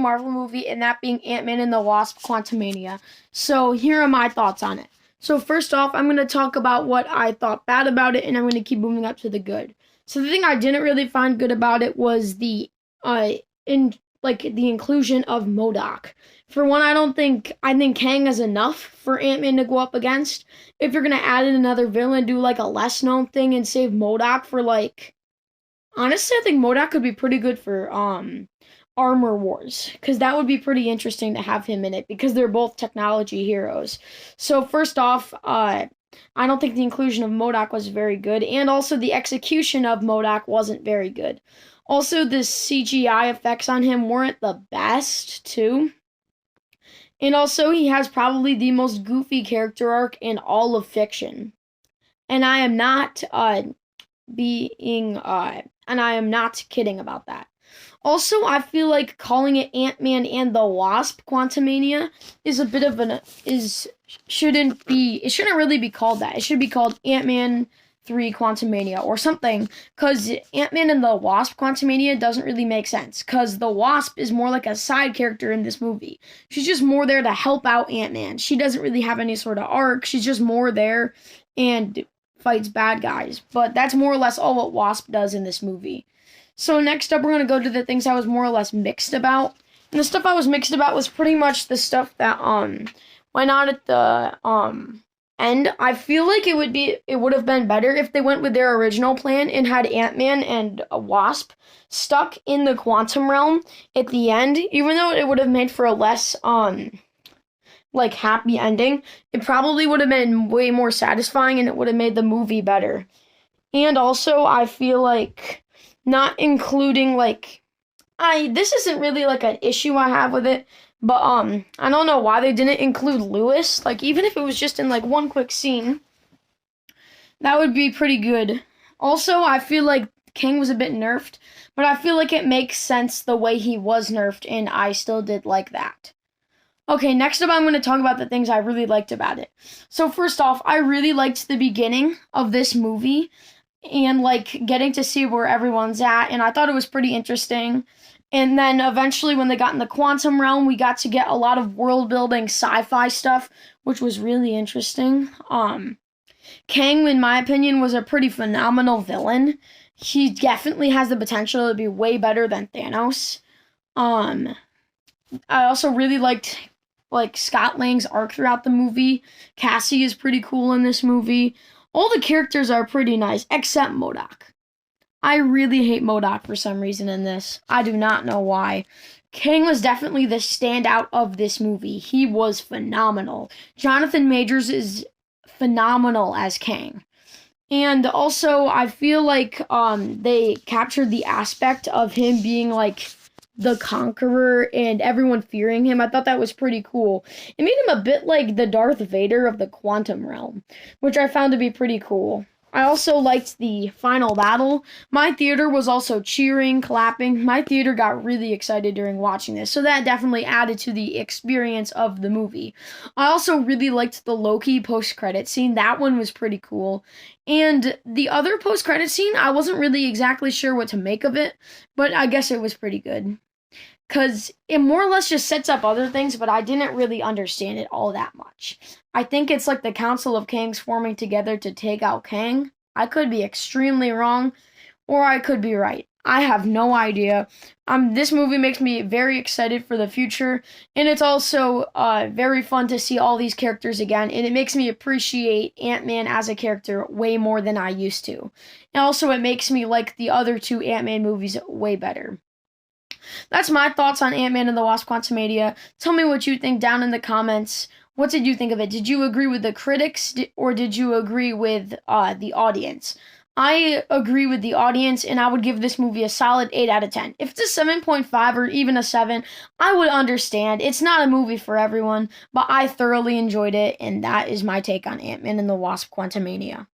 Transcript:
Marvel movie, and that being Ant-Man and the Wasp: Quantumania. So here are my thoughts on it. So first off, I'm going to talk about what I thought bad about it, and I'm going to keep moving up to the good. So the thing I didn't really find good about it was the inclusion of MODOK. For one, I think Kang is enough for Ant-Man to go up against. If you're gonna add in another villain, do like a less known thing and save MODOK for honestly, I think MODOK could be pretty good for Armor Wars, because that would be pretty interesting to have him in it because they're both technology heroes. So first off, I don't think the inclusion of MODOK was very good, and also the execution of MODOK wasn't very good. Also, the CGI effects on him weren't the best, too. And also, he has probably the most goofy character arc in all of fiction. And I am not kidding about that. Also, I feel like calling it Ant-Man and the Wasp: Quantumania is a bit of it shouldn't really be called that. It should be called Ant-Man 3 Quantumania or something, because Ant-Man and the Wasp: Quantumania doesn't really make sense, because the Wasp is more like a side character in this movie. She's just more there to help out Ant-Man. She doesn't really have any sort of arc. She's just more there and fights bad guys. But that's more or less all what Wasp does in this movie. So next up, we're going to go to the things I was more or less mixed about. And the stuff I was mixed about was pretty much the stuff that went on at the end. I feel like it would have been better if they went with their original plan and had Ant-Man and a Wasp stuck in the quantum realm at the end. Even though it would have made for a less happy ending, it probably would have been way more satisfying, and it would have made the movie better. And also, I feel like not including this isn't really an issue I have with it, but I don't know why they didn't include Lewis. Even if it was just in one quick scene, that would be pretty good. Also, I feel like King was a bit nerfed, but I feel like it makes sense the way he was nerfed, and I still did like that. Okay, next up I'm going to talk about the things I really liked about it. So first off, I really liked the beginning of this movie and getting to see where everyone's at, and I thought it was pretty interesting. And then eventually when they got in the quantum realm, we got to get a lot of world building sci-fi stuff, which was really interesting. Kang, in my opinion, was a pretty phenomenal villain. He definitely has the potential to be way better than Thanos. I also really liked Scott Lang's arc throughout the movie. Cassie is pretty cool in this movie. All the characters are pretty nice, except MODOK. I really hate MODOK for some reason in this. I do not know why. Kang was definitely the standout of this movie. He was phenomenal. Jonathan Majors is phenomenal as Kang. And also, I feel like they captured the aspect of him being the conqueror and everyone fearing him. I thought that was pretty cool. It made him a bit like the Darth Vader of the quantum realm, which I found to be pretty cool. I also liked the final battle. My theater was also cheering, clapping. My theater got really excited during watching this, so that definitely added to the experience of the movie. I also really liked the Loki post-credit scene. That one was pretty cool. And the other post-credit scene, I wasn't really exactly sure what to make of it, but I guess it was pretty good. Because it more or less just sets up other things, but I didn't really understand it all that much. I think it's the Council of Kangs forming together to take out Kang. I could be extremely wrong, or I could be right. I have no idea. This movie makes me very excited for the future, and it's also very fun to see all these characters again, and it makes me appreciate Ant-Man as a character way more than I used to. And also, it makes me like the other two Ant-Man movies way better. That's my thoughts on Ant-Man and the Wasp: Quantumania. Tell me what you think down in the comments. What did you think of it? Did you agree with the critics, or did you agree with the audience? I agree with the audience, and I would give this movie a solid 8 out of 10. If it's a 7.5 or even a 7, I would understand. It's not a movie for everyone, but I thoroughly enjoyed it, and that is my take on Ant-Man and the Wasp: Quantumania.